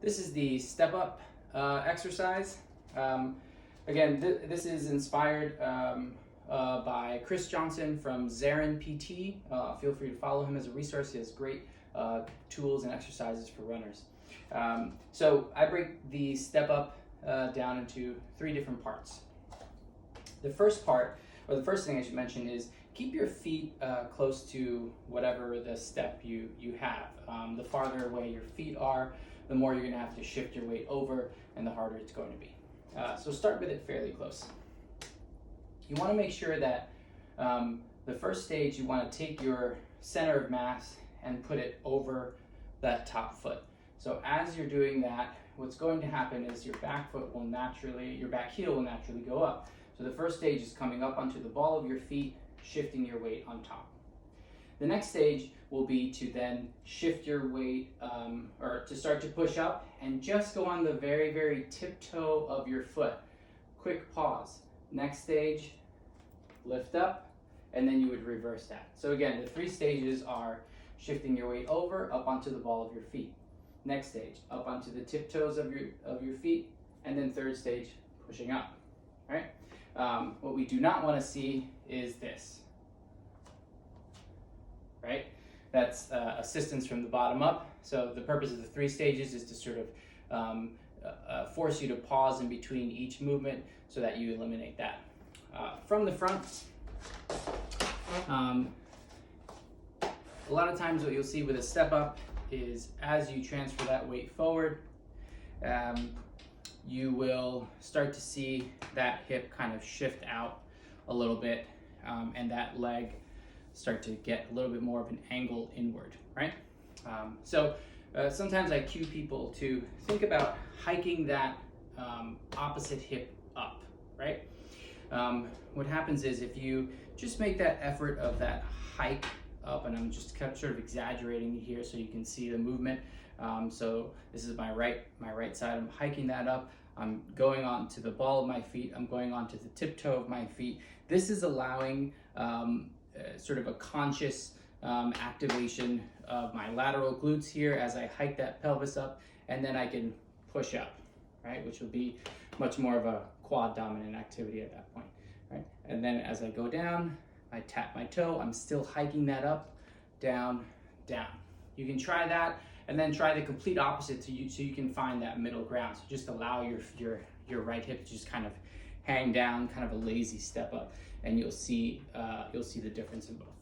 This is the step up exercise. Again, this is inspired by Chris Johnson from Zarin PT. Feel free to follow him as a resource. He has great tools and exercises for runners. So I break the step up down into 3 different parts. The first part, or the first thing I should mention, is keep your feet close to whatever the step you have. The farther away your feet are, the more you're going to have to shift your weight over, and the harder it's going to be. So start with it fairly close. You want to make sure that the first stage, you want to take your center of mass and put it over that top foot. So as you're doing that, what's going to happen is your back heel will naturally go up. So the first stage is coming up onto the ball of your feet, shifting your weight on top. The next stage will be to then shift your weight, or to start to push up and just go on the very, very tiptoe of your foot. Quick pause. Next stage, lift up, and then you would reverse that. So again, the 3 stages are shifting your weight over, up onto the ball of your feet. Next stage, up onto the tiptoes of your feet, and then third stage, pushing up. All right? What we do not want to see is this. Right? That's assistance from the bottom up. So the purpose of the 3 stages is to sort of force you to pause in between each movement so that you eliminate that. From the front, a lot of times what you'll see with a step up is as you transfer that weight forward, you will start to see that hip kind of shift out a little bit, and that leg start to get a little bit more of an angle inward, right? Sometimes I cue people to think about hiking that opposite hip up, right? What happens is if you just make that effort of that hike up, and I'm just sort of exaggerating here so you can see the movement. So this is my right side. I'm hiking that up. I'm going on to the ball of my feet. I'm going on to the tiptoe of my feet. This is allowing sort of a conscious activation of my lateral glutes here as I hike that pelvis up, and then I can push up, right? Which will be much more of a quad dominant activity at that point, right? And then as I go down, I tap my toe. I'm still hiking that up, down, down. You can try that, and then try the complete opposite so you can find that middle ground. So just allow your right hip to just kind of hang down, kind of a lazy step up, and you'll see the difference in both.